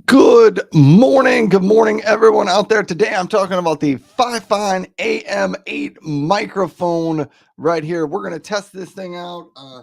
Good morning, everyone out there. Today, I'm talking about the FIFINE AM8 microphone right here. We're going to test this thing out. I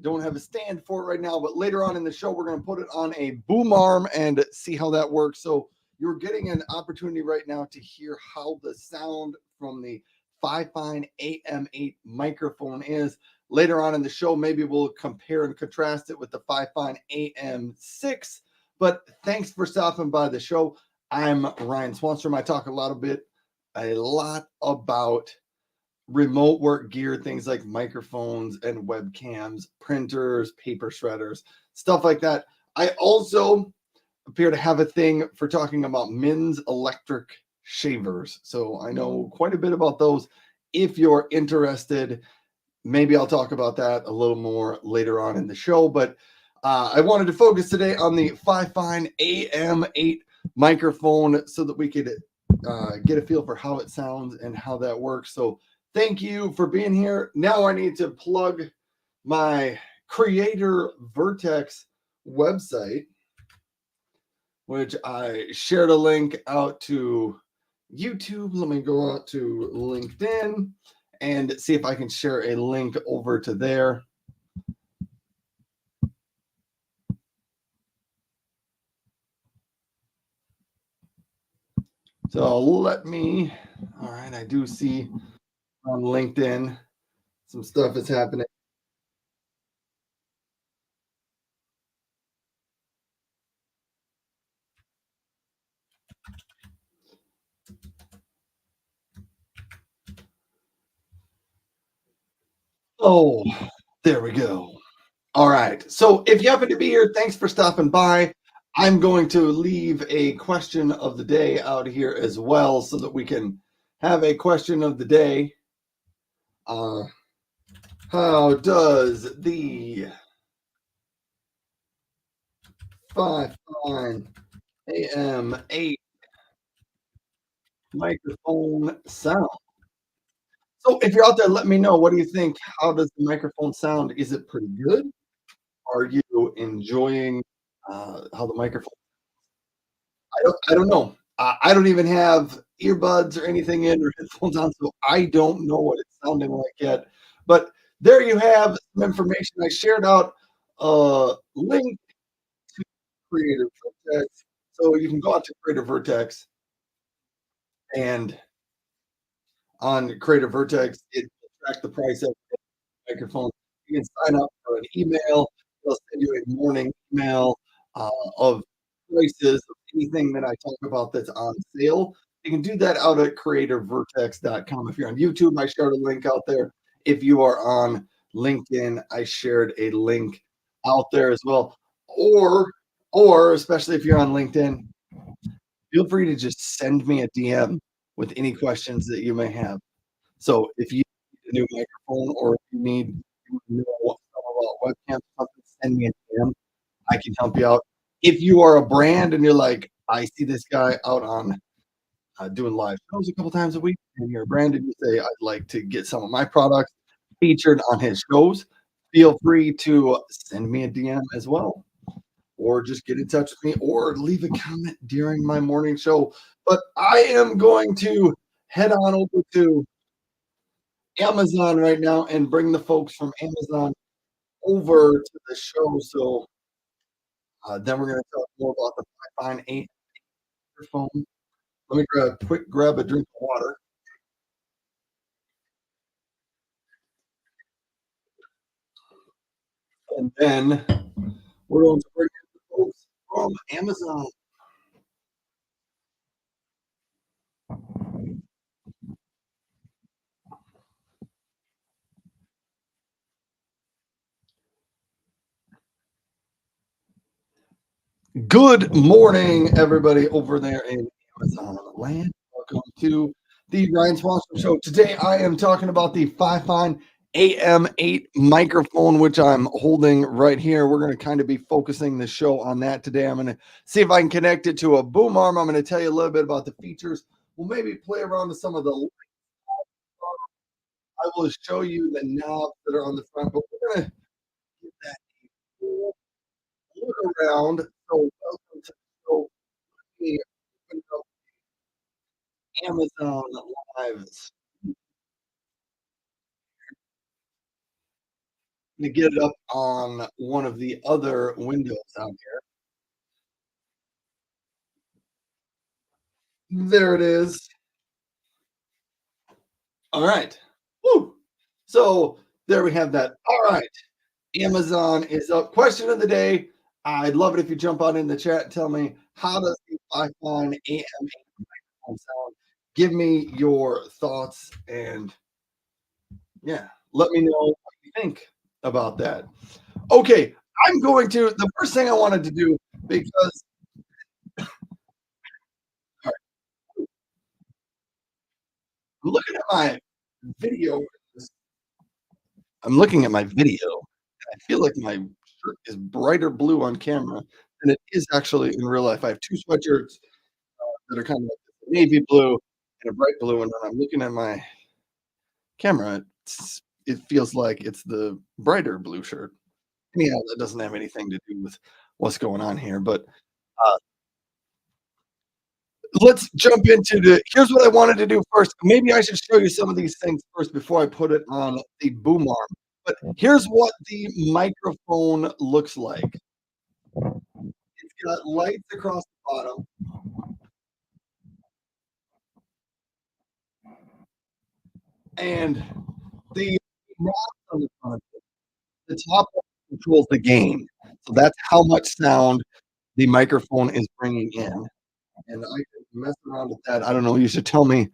don't have a stand for it right now, but later on in the show, we're going to put it on a boom arm and see how that works. So you're getting an opportunity right now to hear how the sound from the FIFINE AM8 microphone is. Later on in the show, maybe we'll compare and contrast it with the FIFINE AM6. But thanks for stopping by the show. I'm Ryan Swanstrom. I talk a lot about remote work gear, things like microphones and webcams, printers, paper shredders, stuff like that. I also appear to have a thing for talking about men's electric shavers. So I know quite a bit about those. If you're interested, maybe I'll talk about that a little more later on in the show. But I wanted to focus today on the FIFINE AM8 microphone so that we could get a feel for how it sounds and how that works. So thank you for being here. Now I need to plug my Creator Vertex website, which I shared a link out to YouTube. Let me go out to LinkedIn and see if I can share a link over to there. So all right, I do see on LinkedIn some stuff is happening. Oh, there we go. All right. So if you happen to be here, thanks for stopping by. I'm going to leave a question of the day out here as well so that we can have a question of the day. How does the FIFINE AM8 microphone sound? So if you're out there, let me know. What do you think? How does the microphone sound? Is it pretty good? Are you enjoying how the microphone? I don't know. I don't even have earbuds or anything in or headphones on, so I don't know what it's sounding like yet. But there you have some information. I shared out a link to Creative Vertex, so you can go out to Creative Vertex, and on Creative Vertex, it will track the price of microphone. You can sign up for an email. They'll send you a morning email of prices of anything that I talk about that's on sale. You can do that out at creativevertex.com. If you're on YouTube, I shared a link out there. If you are on LinkedIn, I shared a link out there as well. Or especially if you're on LinkedIn, feel free to just send me a DM with any questions that you may have. So if you need a new microphone or if you know about webcam, something, send me a DM. I can help you out. If you are a brand and you're like, I see this guy out on doing live shows a couple times a week, and you're a brand and you say, I'd like to get some of my products featured on his shows, feel free to send me a DM as well, or just get in touch with me, or leave a comment during my morning show. But I am going to head on over to Amazon right now and bring the folks from Amazon over to the show. So then we're going to talk more about the FIFINE 8 microphone. Let me grab a drink of water, and then we're going to bring in the folks from Amazon. Good morning, everybody over there in Amazon land. Welcome to the Ryan Swanson Show. Today, I am talking about the FIFINE AM8 microphone, which I'm holding right here. We're going to kind of be focusing the show on that today. I'm going to see if I can connect it to a boom arm. I'm going to tell you a little bit about the features. We'll maybe play around with some of the. I will show you the knobs that are on the front, but we're going to get that a full look around. So, welcome to the show. Amazon Live to get it up on one of the other windows out here. There it is. All right. Woo. So there we have that. All right. Amazon is up. Question of the day. I'd love it if you jump on in the chat and tell me, how does the FIFINE AM8 microphone sound? Give me your thoughts and yeah, let me know what you think about that. Okay, I'm going to the first thing I wanted to do because all right, I'm looking at my video. I'm looking at my video, and I feel like my shirt is brighter blue on camera than it is actually in real life. I have two sweatshirts that are kind of like navy blue and a bright blue, and when I'm looking at my camera, it feels like it's the brighter blue shirt. Anyhow, that doesn't have anything to do with what's going on here, but uh, let's jump into the here's what I wanted to do first. Maybe I should show you some of these things first before I put it on the boom arm. But here's what the microphone looks like. It's got lights across the bottom, and the knobs on the front, the top one controls the gain. So that's how much sound the microphone is bringing in. And I can mess around with that. I don't know. You should tell me.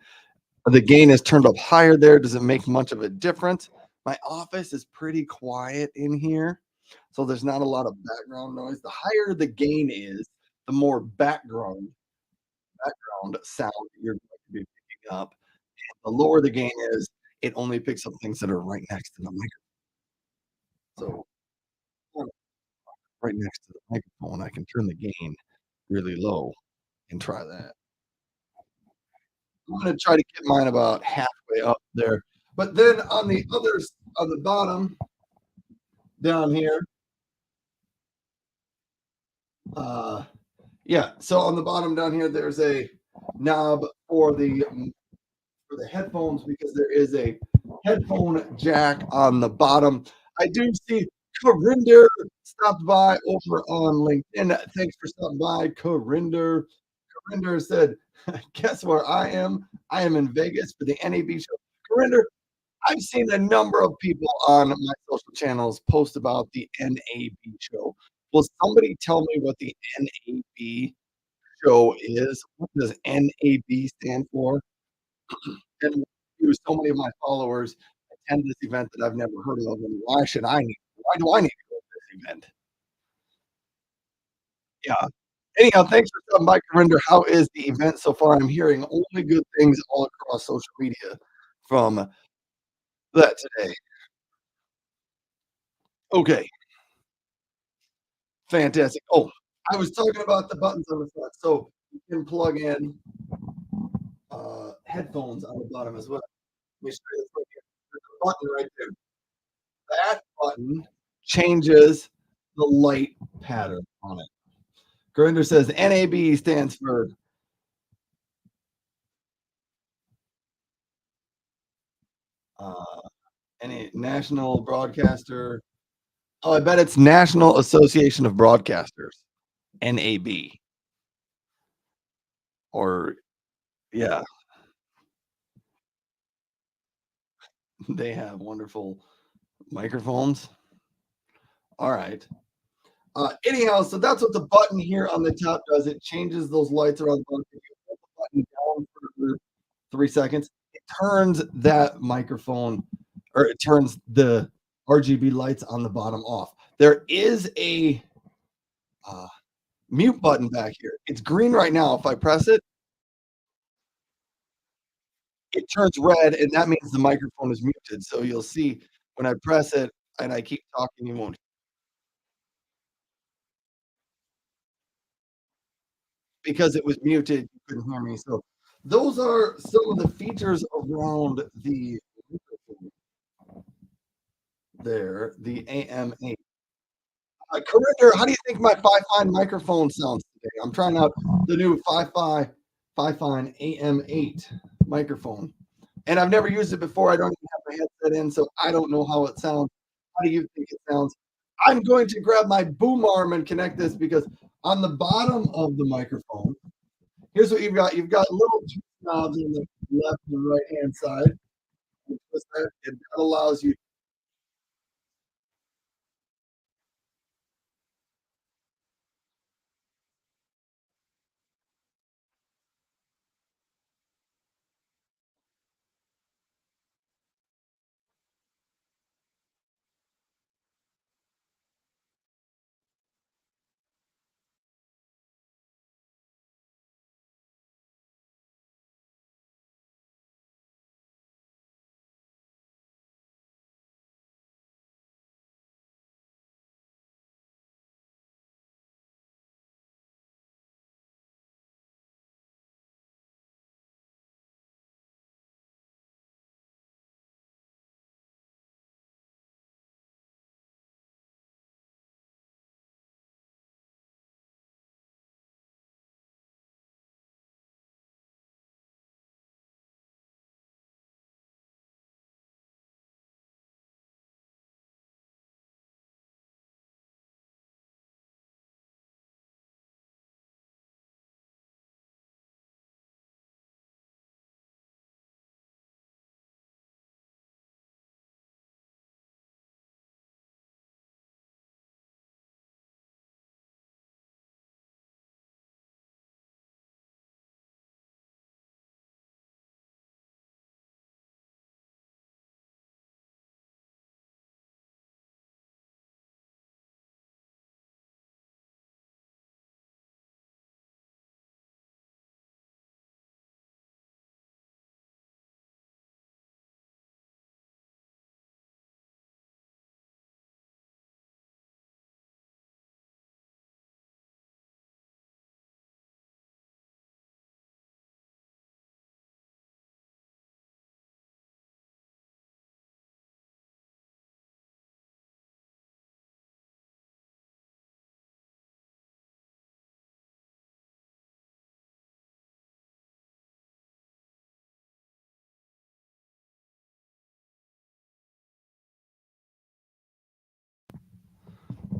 The gain is turned up higher there. Does it make much of a difference? My office is pretty quiet in here, so there's not a lot of background noise. The higher the gain is, the more background sound you're going to be picking up. The lower the gain is, it only picks up things that are right next to the microphone. So right next to the microphone, I can turn the gain really low and try that. I'm gonna try to get mine about halfway up there. But then on the others on the bottom down here, uh yeah, so on the bottom down here, there's a knob for the headphones because there is a headphone jack on the bottom. I do see Corinder stopped by over on LinkedIn. Thanks for stopping by, Corinder. Corinder said, guess where I am? I am in Vegas for the NAB show. Corinder, I've seen a number of people on my social channels post about the NAB show. Will somebody tell me what the NAB show is? What does NAB stand for? And so many of my followers attend this event that I've never heard of, and why do I need to go to this event? Yeah. Anyhow, thanks for stopping by, Corinder. How is the event so far? I'm hearing only good things all across social media from that today. Okay, fantastic. Oh, I was talking about the buttons on the front. So you can plug in headphones on the bottom as well. Let me show you this right here. There's a button right there. That button changes the light pattern on it. Grinder says NAB stands for uh, any National Broadcaster. Oh, I bet it's National Association of Broadcasters, NAB. Or yeah, they have wonderful microphones. All right. Anyhow, so that's what the button here on the top does. It changes those lights around the button. If you hold the button down for 3 seconds, it turns that microphone, or it turns the RGB lights on the bottom off. There is a uh, mute button back here. It's green right now. If I press it, it turns red, and that means the microphone is muted. So you'll see when I press it and I keep talking, you won't, because it was muted, you couldn't hear me. So those are some of the features around the microphone there, the AM8. Corinder, how do you think my FiFine microphone sounds today? I'm trying out the new FiFine AM8 microphone, and I've never used it before. I don't even have my headset in, so I don't know how it sounds. How do you think it sounds? I'm going to grab my boom arm and connect this because on the bottom of the microphone, here's what you've got. You've got little twist knobs on the left and right hand side. You twist that, and that allows you.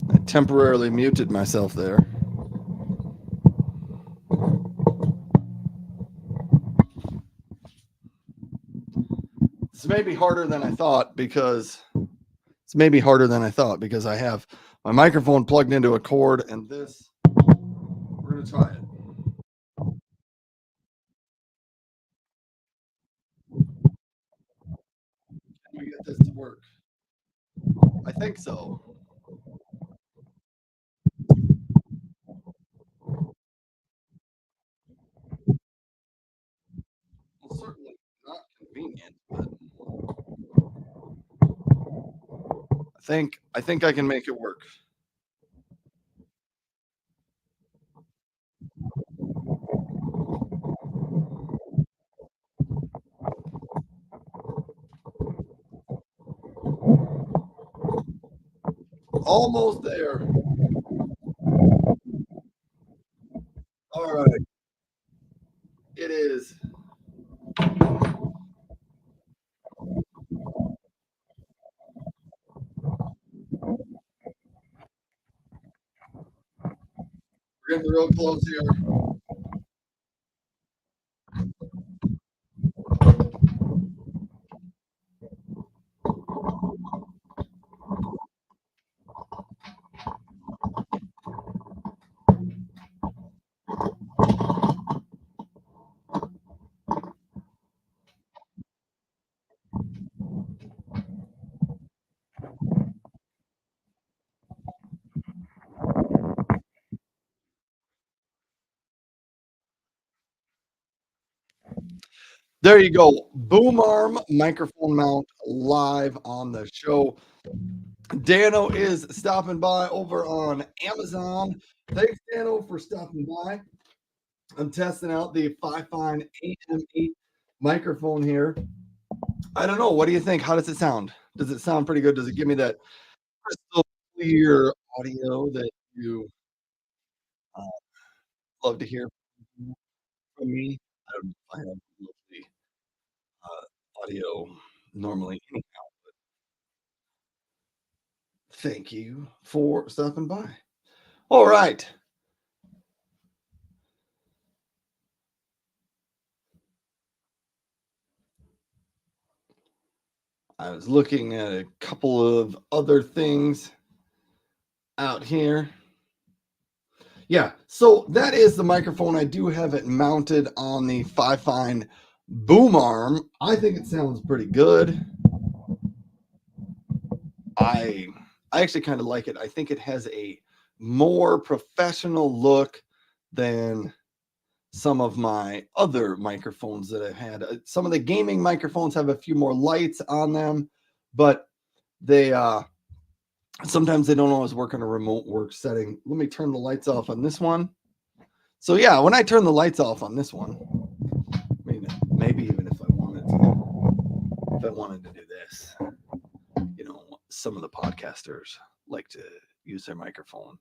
I temporarily muted myself there. This may be harder than I thought because it's maybe harder than I thought because I have my microphone plugged into a cord and this. We're gonna try it. Can we get this to work? I think so. Well, certainly not convenient, but I think I can make it work. Almost there. All right. It is. We're getting real close here. There you go. Boom arm microphone mount live on the show. Dano is stopping by over on Amazon. Thanks, Dano, for stopping by. I'm testing out the FIFINE AM8 microphone here. I don't know. What do you think? How does it sound? Does it sound pretty good? Does it give me that crystal clear audio that you love to hear from me? I don't know if I have lovely audio normally. Thank you for stopping by. All right. I was looking at a couple of other things out here. Yeah, so that is the microphone. I do have it mounted on the FIFINE boom arm. I think it sounds pretty good. I I actually kind of like it. I think it has a more professional look than some of my other microphones that I've had. Some of the gaming microphones have a few more lights on them, but they sometimes they don't always work on a remote work setting. Let me turn the lights off on this one. So yeah, when I turn the lights off on this one, I mean, maybe even if I wanted to do this, some of the podcasters like to use their microphone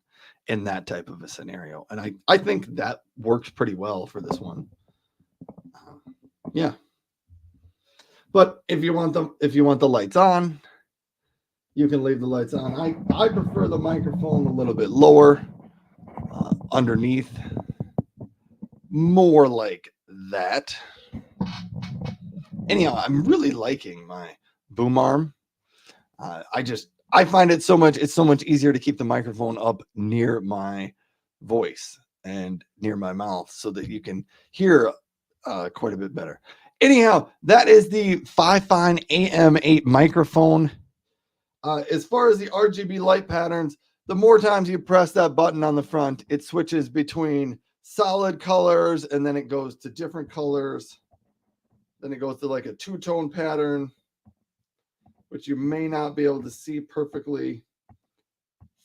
in that type of a scenario, and I think that works pretty well for this one. Yeah, but if you want the lights on, you can leave the lights on. I prefer the microphone a little bit lower, underneath, more like that. Anyhow, I'm really liking my boom arm. I find it's so much easier to keep the microphone up near my voice and near my mouth so that you can hear quite a bit better. Anyhow, that is the FIFINE AM8 microphone. As far as the RGB light patterns, the more times you press that button on the front, it switches between solid colors and then it goes to different colors. Then it goes to like a two-tone pattern, which you may not be able to see perfectly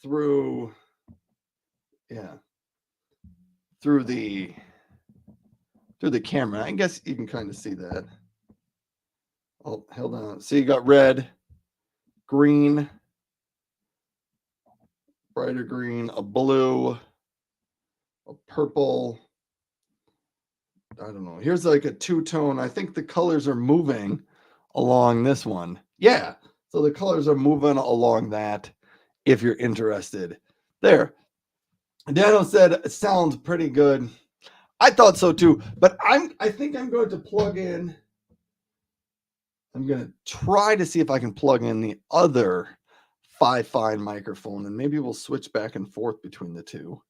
through, through the camera. I guess you can kind of see that. Oh, hold on. So you got red, green, brighter green, a blue, a purple. I don't know. Here's like a two-tone. I think the colors are moving along this one. Yeah. So the colors are moving along that if you're interested. There. Daniel said it sounds pretty good. I thought so too, but I think I'm going to plug in. I'm going to try to see if I can plug in the other FIFINE microphone, and maybe we'll switch back and forth between the two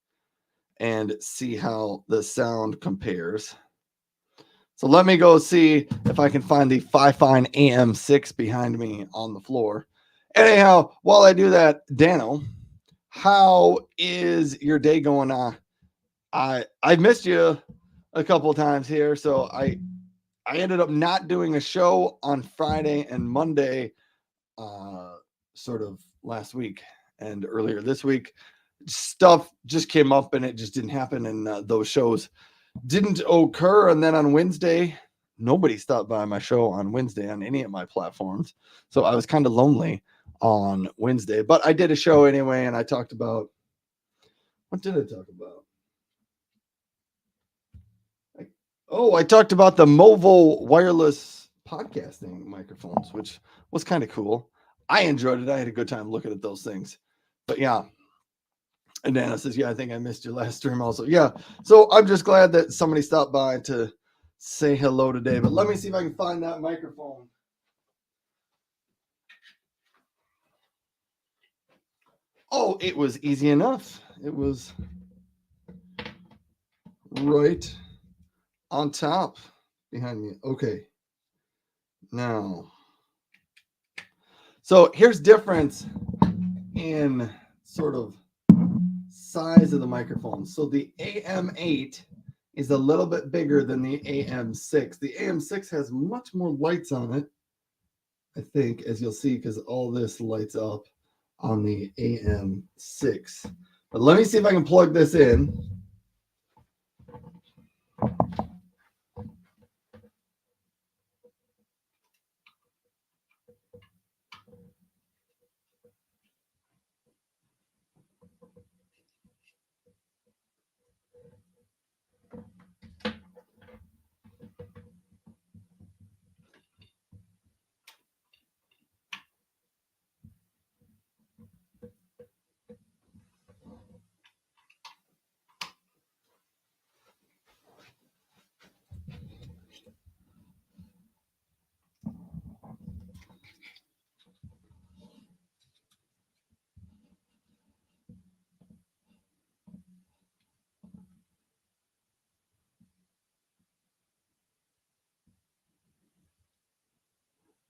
and see how the sound compares. So let me go see if I can find the FIFINE AM6 behind me on the floor. Anyhow, while I do that, Dano, how is your day going on? I missed you a couple of times here, so I ended up not doing a show on Friday and Monday, sort of last week and earlier this week. Stuff just came up and it just didn't happen, and those shows didn't occur. And then on Wednesday, nobody stopped by my show on Wednesday on any of my platforms, so I was kind of lonely on Wednesday. But I did a show anyway, and I talked about, what did I talk about? I talked about the Movo wireless podcasting microphones, which was kind of cool. I enjoyed it. I had a good time looking at those things. But yeah. And Nana says, yeah, I think I missed your last stream also. Yeah. So I'm just glad that somebody stopped by to say hello today. But let me see if I can find that microphone. Oh, it was easy enough. It was right on top behind me. Okay. Now, so here's difference in sort of size of the microphone. So the AM8 is a little bit bigger than the AM6. The AM6 has much more lights on it, I think, as you'll see, because all this lights up on the AM6. But let me see if I can plug this in.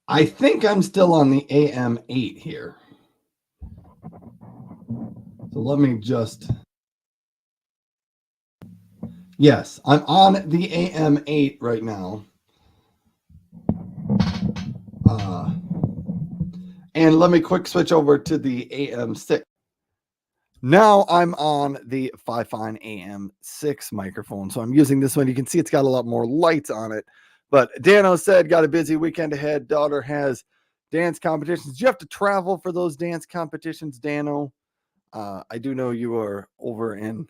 I think I'm still on the AM8 here. So let me just. Yes, I'm on the AM8 right now. And let me quick switch over to the AM6. Now I'm on the FIFINE AM6 microphone. So I'm using this one. You can see it's got a lot more lights on it. But Dano said, got a busy weekend ahead. Daughter has dance competitions. Do you have to travel for those dance competitions, Dano? I do know you are over in.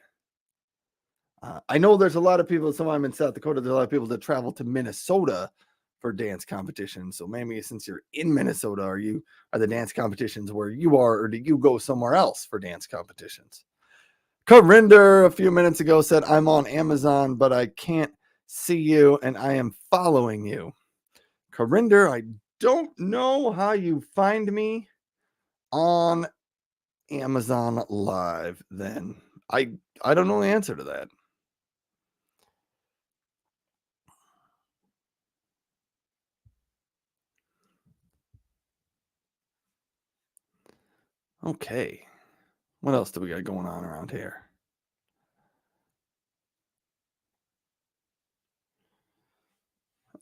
I know there's a lot of people. So I'm in South Dakota. There's a lot of people that travel to Minnesota for dance competitions. So maybe since you're in Minnesota, are the dance competitions where you are, or do you go somewhere else for dance competitions? Corinder a few minutes ago said, I'm on Amazon, but I can't see you and I am following you. Corinder, I don't know how you find me on Amazon Live then. I don't know the answer to that. Okay. What else do we got going on around here?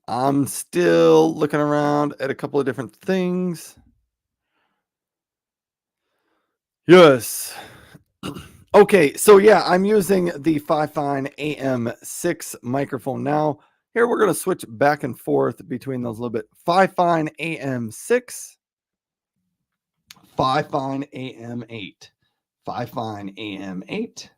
I'm still looking around at a couple of different things. Yes. Okay, so yeah, I'm using the FIFINE AM6 microphone now. Here we're going to switch back and forth between those a little bit. FIFINE AM6, FIFINE AM8, FIFINE AM8,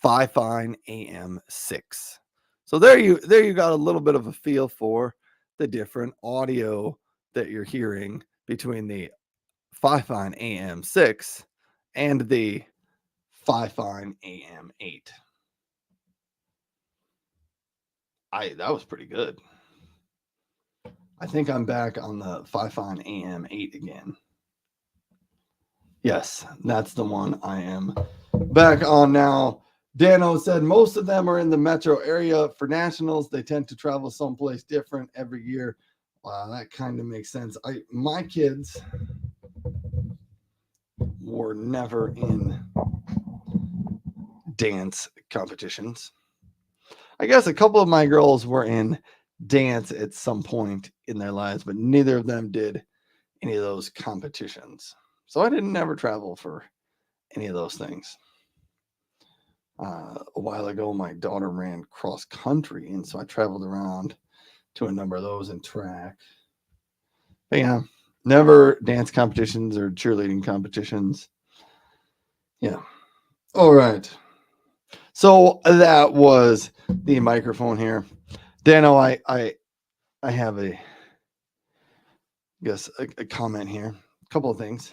FIFINE AM6. So there you got a little bit of a feel for the different audio that you're hearing between the FIFINE AM6 and the FIFINE AM8. That was pretty good. I think I'm back on the FIFINE AM8 again. Yes, that's the one I am back on now. Dano said most of them are in the metro area for nationals. They tend to travel someplace different every year. Wow, that kind of makes sense. My kids were never in dance competitions. I guess a couple of my girls were in dance at some point in their lives, but neither of them did any of those competitions. So I didn't ever travel for any of those things. A while ago, my daughter ran cross country, and so I traveled around to a number of those in track. But yeah, never dance competitions or cheerleading competitions. Yeah. All right. So that was the microphone here. Dano, I have a comment here. A couple of things.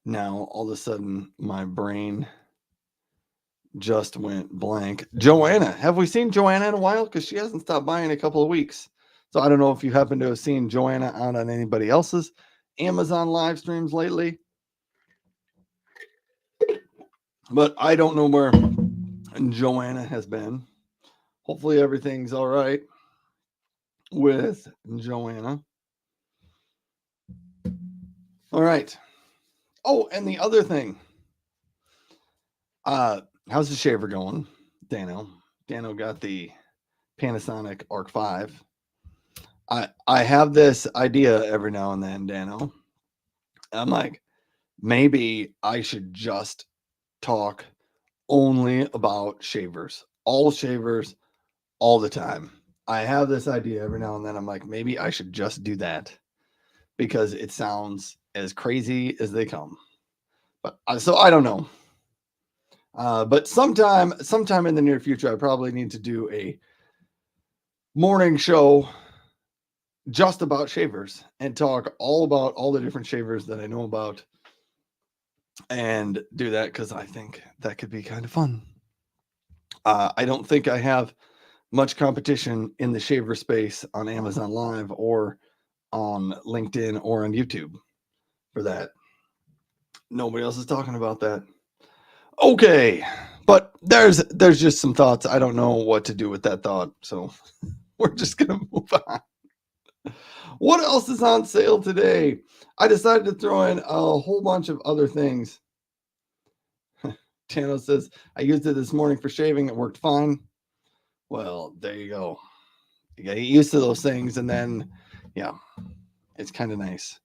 Now all of a sudden my brain just went blank. Joanna, have we seen Joanna in a while? Because she hasn't stopped by in a couple of weeks. So I don't know if you happen to have seen Joanna out on anybody else's Amazon live streams lately. But I don't know where Joanna has been. Hopefully everything's all right with Joanna. All right. Oh, and the other thing. How's the shaver going, Dano? Dano got the Panasonic Arc 5. I have this idea every now and then, Dano. I'm like, maybe I should just talk only about shavers, all the time. I have this idea every now and then. I'm like, maybe I should just do that because it sounds as crazy as they come. But so I don't know. But sometime in the near future, I probably need to do a morning show just about shavers and talk all about all the different shavers that I know about and do that because I think that could be kind of fun. I don't think I have much competition in the shaver space on Amazon Live or on LinkedIn or on YouTube for that. Nobody else is talking about that. Okay, But there's just some thoughts. I don't know what to do with that thought. So we're just gonna move on. What else is on sale today? I decided to throw in a whole bunch of other things. Tano says, I used it this morning for shaving. It worked fine. Well, there you go. You gotta get used to those things. And then, yeah, it's kind of nice.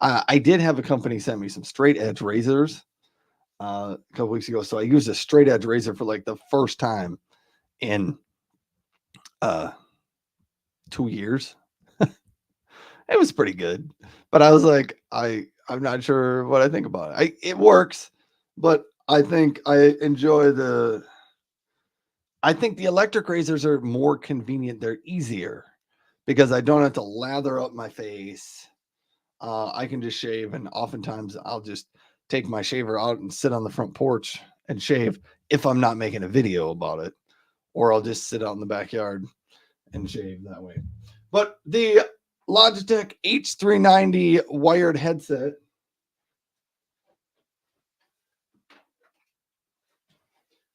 I did have a company send me some straight edge razors a couple weeks ago. So I used a straight edge razor for like the first time in 2 years. It was pretty good, but I was like, I'm not sure what I think about it. It works, but I think I enjoy the. I think the electric razors are more convenient. They're easier because I don't have to lather up my face. I can just shave, and oftentimes I'll just take my shaver out and sit on the front porch and shave if I'm not making a video about it, or I'll just sit out in the backyard and shave that way. But the Logitech H390 wired headset,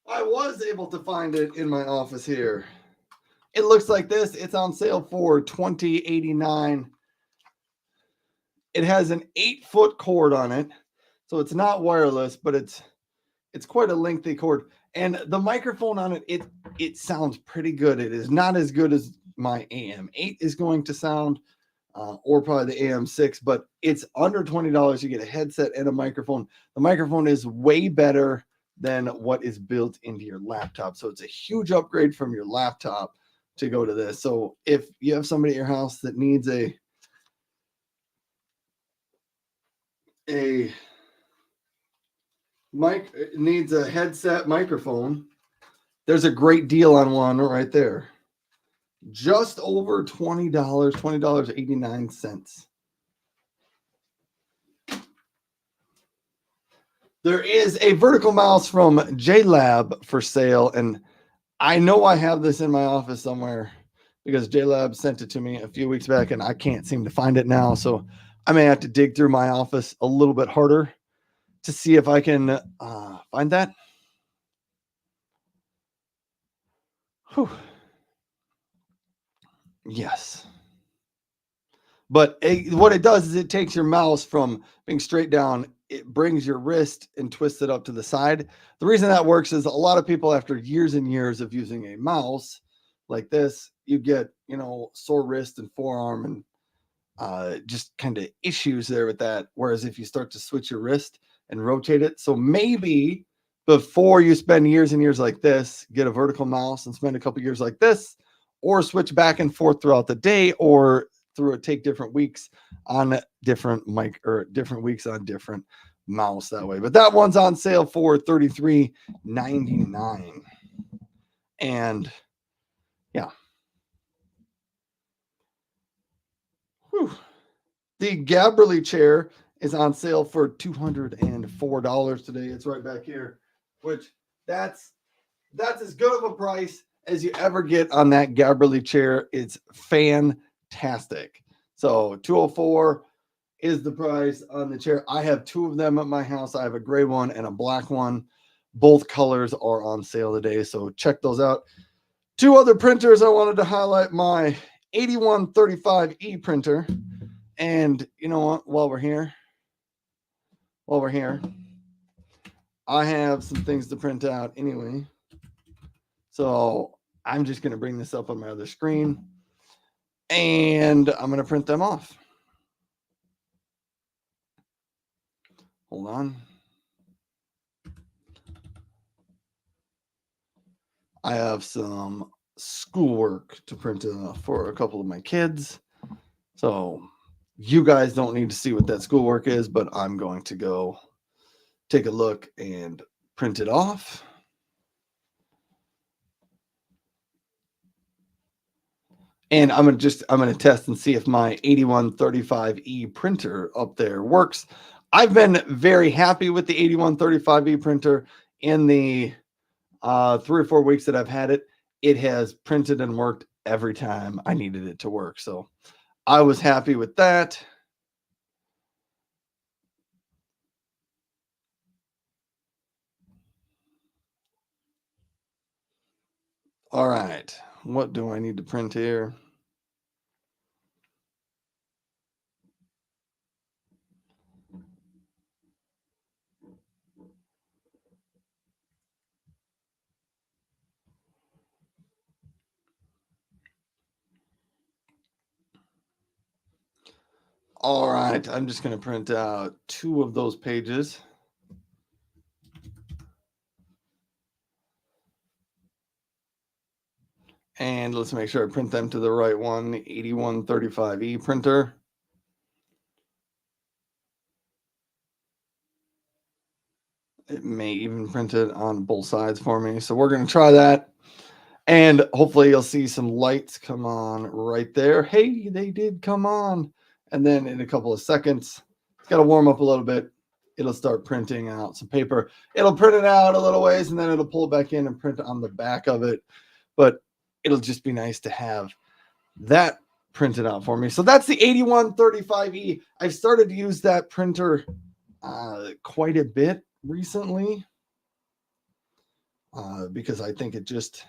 I was able to find it in my office here. It looks like this. It's on sale for $20.89. It has an 8-foot cord on it, so it's not wireless, but it's quite a lengthy cord. And the microphone on it sounds pretty good. It is not as good as my AM8 is going to sound, or probably the AM6, but it's under $20. You get a headset and a microphone. The microphone is way better than what is built into your laptop. So it's a huge upgrade from your laptop to go to this. So if you have somebody at your house that needs a mic, needs a headset microphone, there's a great deal on one right there. Just over $20, $20.89. There is a vertical mouse from JLab for sale, and I know I have this in my office somewhere because JLab sent it to me a few weeks back, and I can't seem to find it now. So I may have to dig through my office a little bit harder to see if I can find that. Whew. Yes. But what it does is it takes your mouse from being straight down, it brings your wrist and twists it up to the side. The reason that works is a lot of people, after years and years of using a mouse like this, you get, sore wrist and forearm and just kind of issues there with that. Whereas if you start to switch your wrist and rotate it, so maybe before you spend years and years like this, get a vertical mouse and spend a couple years like this, or switch back and forth throughout the day, or take different weeks on different mic, or different weeks on different mouse that way. But that one's on sale for $33.99. And yeah. Whew. The Gabberly chair is on sale for $204 today. It's right back here, which that's as good of a price as you ever get on that Gabberly chair. It's fantastic. So 204 is the price on the chair. I have two of them at my house. I have a gray one and a black one. Both colors are on sale today, so check those out. Two other printers I wanted to highlight: my 8135E printer. And you know what? While we're here, I have some things to print out anyway. So I'm just going to bring this up on my other screen, and I'm going to print them off. Hold on. I have some schoolwork to print for a couple of my kids. So you guys don't need to see what that schoolwork is, but I'm going to go take a look and print it off. And I'm going to test and see if my 8135E printer up there works. I've been very happy with the 8135E printer. In the 3 or 4 weeks that I've had it, it has printed and worked every time I needed it to work. So I was happy with that. All right. What do I need to print here? All right. I'm just going to print out 2 of those pages. And let's make sure I print them to the right one, the 8135E printer. It may even print it on both sides for me. So we're going to try that. And hopefully you'll see some lights come on right there. Hey, they did come on. And then in a couple of seconds, it's got to warm up a little bit. It'll start printing out some paper. It'll print it out a little ways and then it'll pull it back in and print on the back of it. But it'll just be nice to have that printed out for me. So that's the 8135E. I've started to use that printer quite a bit recently because I think it just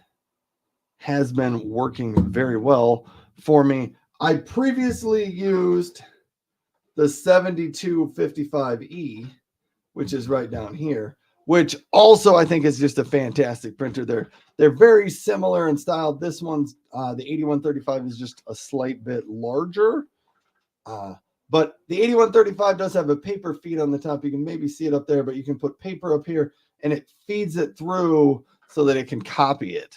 has been working very well for me. I previously used the 7255E, which is right down here, which also I think is just a fantastic printer. They're very similar in style. This one's the 8135 is just a slight bit larger. But the 8135 does have a paper feed on the top. You can maybe see it up there, but you can put paper up here and it feeds it through so that it can copy it.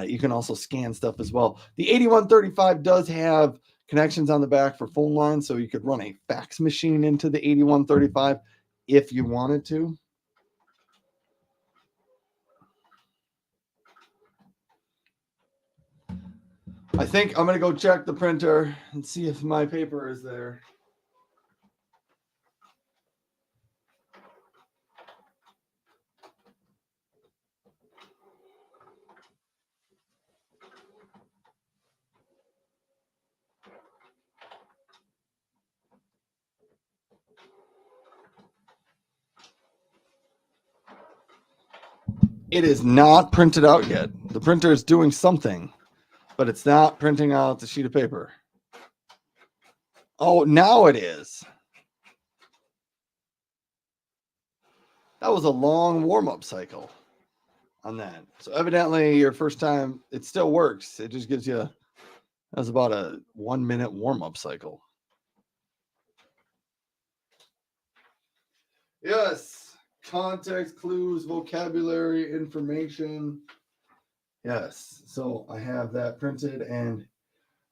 You can also scan stuff as well. The 8135 does have connections on the back for phone lines, so you could run a fax machine into the 8135 if you wanted to. I think I'm going to go check the printer and see if my paper is there. It is not printed out yet. The printer is doing something, but it's not printing out the sheet of paper. Oh, now it is. That was a long warm-up cycle on that. So evidently your first time, it still works. It just gives you, that's about a 1-minute warm-up cycle. Yes. Context, clues, vocabulary, information. Yes. So I have that printed and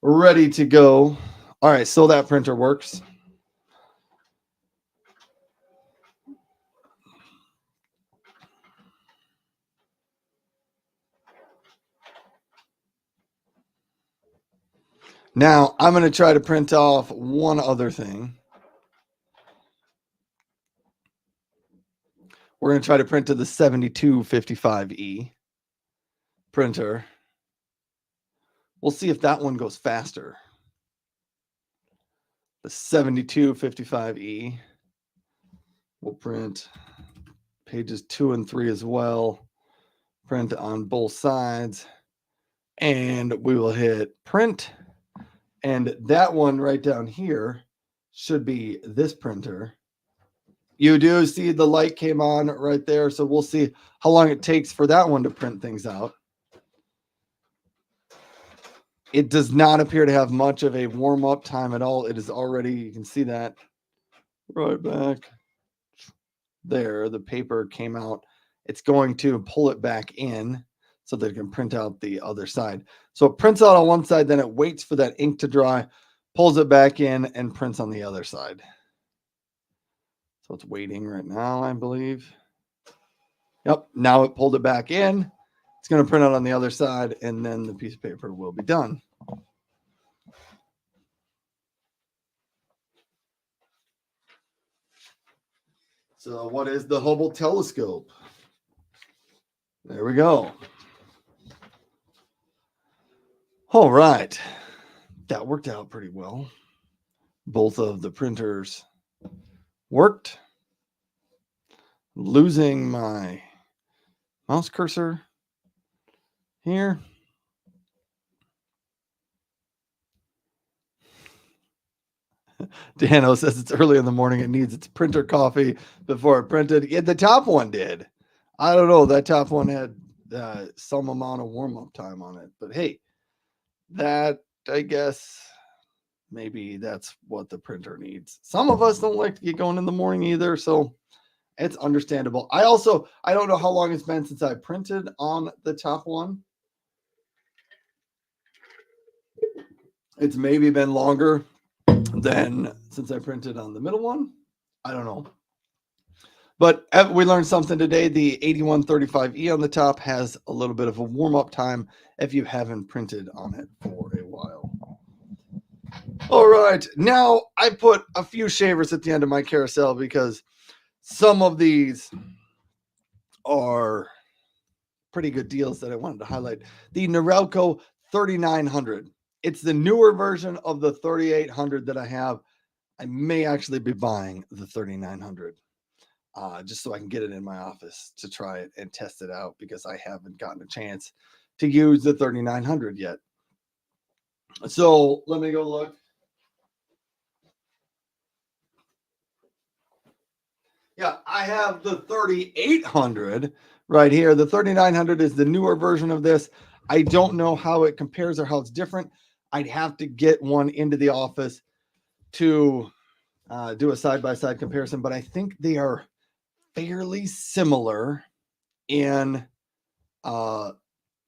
ready to go. All right. So that printer works. Now I'm going to try to print off one other thing. We're going to try to print to the 7255E printer. We'll see if that one goes faster. The 7255E will print pages 2 and 3 as well. Print on both sides. And we will hit print. And that one right down here should be this printer. You do see the light came on right there. So we'll see how long it takes for that one to print things out. It does not appear to have much of a warm-up time at all. It is already, you can see that right back there. The paper came out. It's going to pull it back in so that it can print out the other side. So it prints out on one side, then it waits for that ink to dry, pulls it back in, and prints on the other side. So it's waiting right now, I believe. Yep, now it pulled it back in. It's going to print out on the other side, and then the piece of paper will be done. So what is the Hubble telescope? There we go. All right. That worked out pretty well. Both of the printers worked. Losing my mouse cursor. here. Dano says it's early in the morning. It needs its printer coffee before it printed. Yeah, the top one did. I don't know. That top one had some amount of warm up time on it. But hey, that, I guess, maybe that's what the printer needs. Some of us don't like to get going in the morning either. So it's understandable. I don't know how long it's been since I printed on the top one. It's maybe been longer than since I printed on the middle one. I don't know. But we learned something today. The 8135E on the top has a little bit of a warm-up time if you haven't printed on it for a while. All right. Now, I put a few shavers at the end of my carousel because some of these are pretty good deals that I wanted to highlight. The Norelco 3900. It's the newer version of the 3800 that I have. I may actually be buying the 3900 just so I can get it in my office to try it and test it out because I haven't gotten a chance to use the 3900 yet. So let me go look. Yeah, I have the 3800 right here. The 3900 is the newer version of this. I don't know how it compares or how it's different. I'd have to get one into the office to do a side-by-side comparison, but I think they are fairly similar in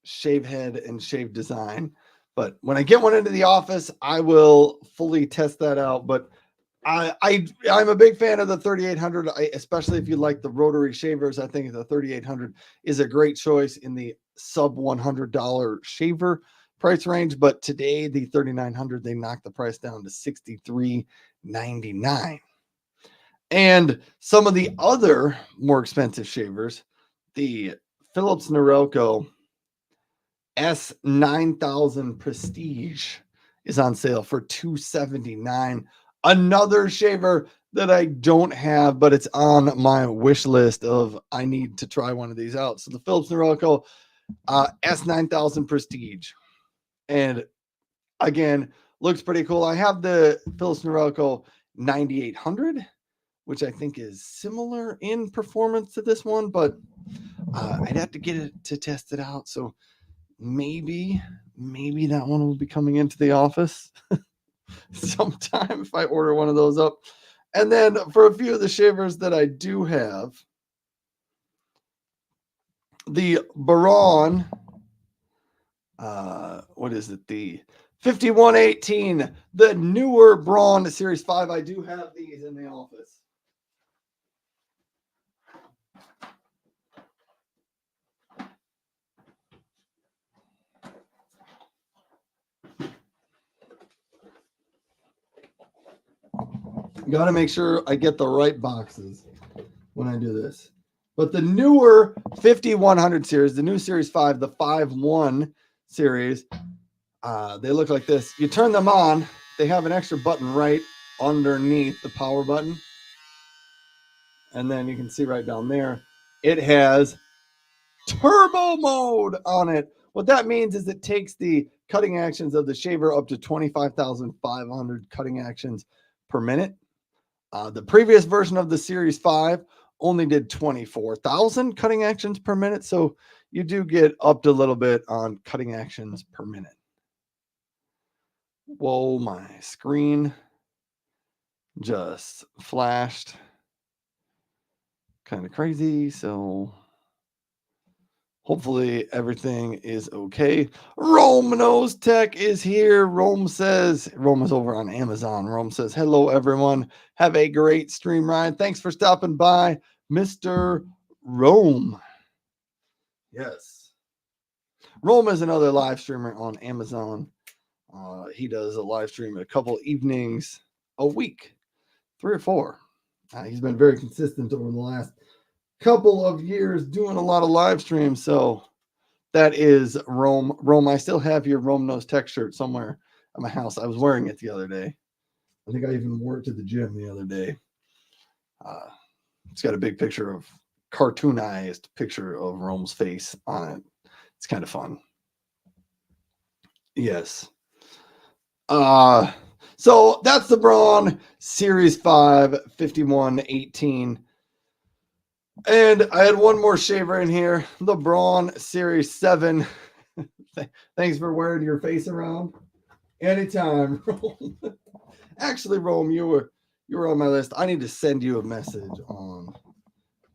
shave head and shave design. But when I get one into the office, I will fully test that out. But I'm a big fan of the 3800, especially if you like the rotary shavers. I think the 3800 is a great choice in the sub $100 shaver price range. But today, the 3900, they knocked the price down to $63.99. And some of the other more expensive shavers, the Philips Norelco S9000 Prestige is on sale for $279. Another shaver that I don't have, but it's on my wish list of I need to try one of these out. So the Philips Norelco S9000 Prestige. And again, looks pretty cool. I have the Philips Norelco 9800, which I think is similar in performance to this one, but I'd have to get it to test it out. So maybe that one will be coming into the office sometime if I order one of those up. And then for a few of the shavers that I do have, the Baron, what is it? The 5118, the newer Braun Series 5. I do have these in the office. Got to make sure I get the right boxes when I do this. But the newer 5100 series, the new Series 5, the 5.1 series, they look like this. You turn them on, they have an extra button right underneath the power button. And then you can see right down there, it has turbo mode on it. What that means is it takes the cutting actions of the shaver up to 25,500 cutting actions per minute. The previous version of the Series 5 only did 24,000 cutting actions per minute. So you do get up to a little bit on cutting actions per minute. Whoa, my screen just flashed. Kind of crazy. So hopefully everything is okay. Rome Knows Tech is here. Rome is over on Amazon. Rome says, hello, everyone. Have a great stream, Ryan. Thanks for stopping by, Mr. Rome. Yes. Rome is another live streamer on Amazon. He does a live stream a couple evenings a week, 3 or 4. He's been very consistent over the last couple of years doing a lot of live streams. So that is Rome. Rome, I still have your Rome Knows Tech shirt somewhere at my house. I was wearing it the other day. I think I even wore it to the gym the other day. It's got a big picture of cartoonized picture of Rome's face on it. It's kind of fun. Yes. Uh, so that's the Braun Series 5 5118. And I had one more shaver in here, the Braun Series 7. Thanks for wearing your face around. Anytime, Rome. Actually, Rome, you were on my list. I need to send you a message on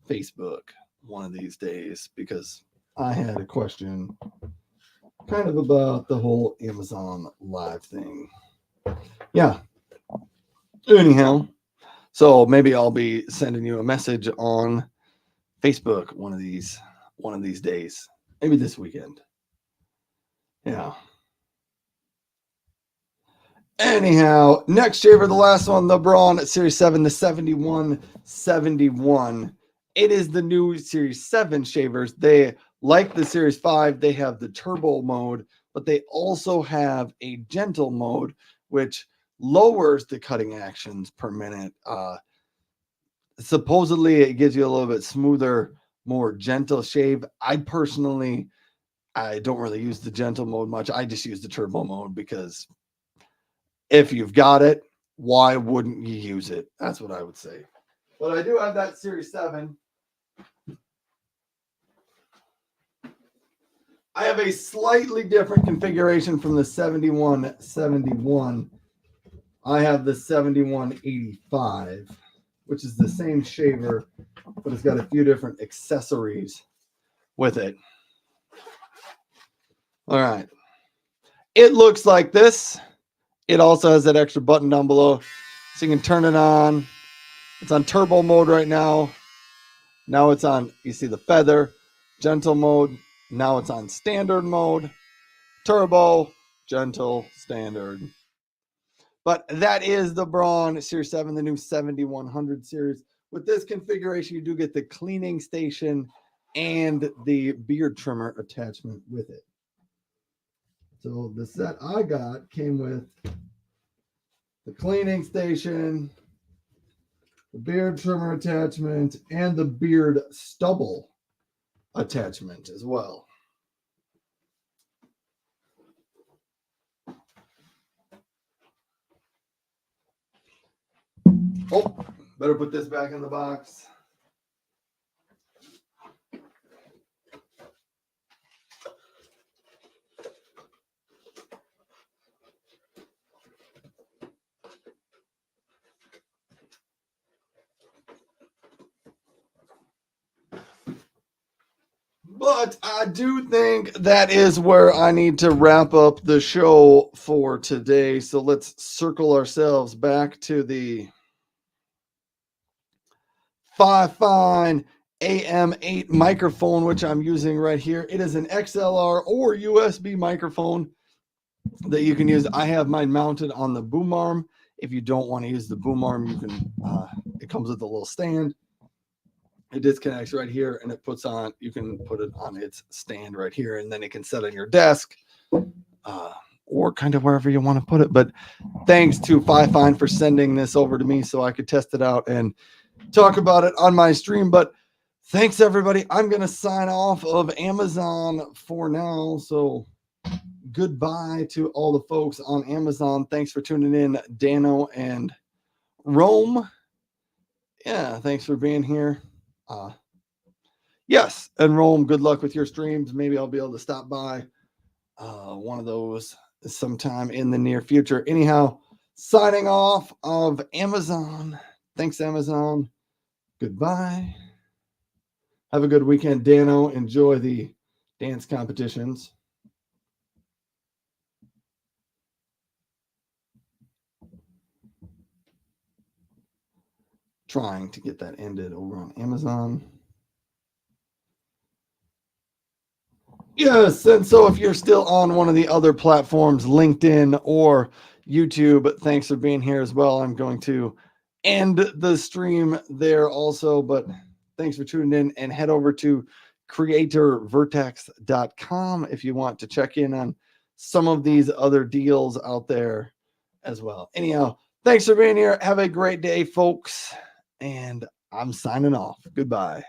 Facebook one of these days because I had a question kind of about the whole Amazon Live thing. Yeah. Anyhow, so maybe I'll be sending you a message on Facebook one of these days. Maybe this weekend. Yeah. Anyhow, next shaver, the last one, the Braun Series 7, the 7171. It is the new Series 7 shavers. They, like the Series 5, they have the turbo mode, but they also have a gentle mode, which lowers the cutting actions per minute. Supposedly, it gives you a little bit smoother, more gentle shave. I don't really use the gentle mode much. I just use the turbo mode because if you've got it, why wouldn't you use it? That's what I would say. But I do have that Series 7. I have a slightly different configuration from the 7171. I have the 7185, which is the same shaver, but it's got a few different accessories with it. All right. It looks like this. It also has that extra button down below, so you can turn it on. It's on turbo mode right now. Now it's on, you see the feather, gentle mode. Now it's on standard mode, turbo, gentle, standard. But that is the Braun Series 7, the new 7100 series. With this configuration, you do get the cleaning station and the beard trimmer attachment with it. So the set I got came with the cleaning station, the beard trimmer attachment, and the beard stubble attachment as well. Oh, better put this back in the box. But I do think that is where I need to wrap up the show for today. So let's circle ourselves back to the FIFINE AM8 microphone, which I'm using right here. It is an XLR or USB microphone that you can use. I have mine mounted on the boom arm. If you don't want to use the boom arm, you can, it comes with a little stand. It disconnects right here and it puts on, you can put it on its stand right here, and then it can sit on your desk or kind of wherever you want to put it. But thanks to FIFINE for sending this over to me so I could test it out and talk about it on my stream. But thanks, everybody. I'm going to sign off of Amazon for now. So goodbye to all the folks on Amazon. Thanks for tuning in, Dano and Rome. Yeah, thanks for being here. Yes, and Rome, good luck with your streams. Maybe I'll be able to stop by one of those sometime in the near future. Anyhow, signing off of Amazon. Thanks, Amazon. Goodbye. Have a good weekend, Dano. Enjoy the dance competitions. Trying to get that ended over on Amazon. Yes, and so if you're still on one of the other platforms, LinkedIn or YouTube, thanks for being here as well. I'm going to end the stream there also, but thanks for tuning in, and head over to creatorvertex.com if you want to check in on some of these other deals out there as well. Anyhow, thanks for being here. Have a great day, folks, and I'm signing off. Goodbye.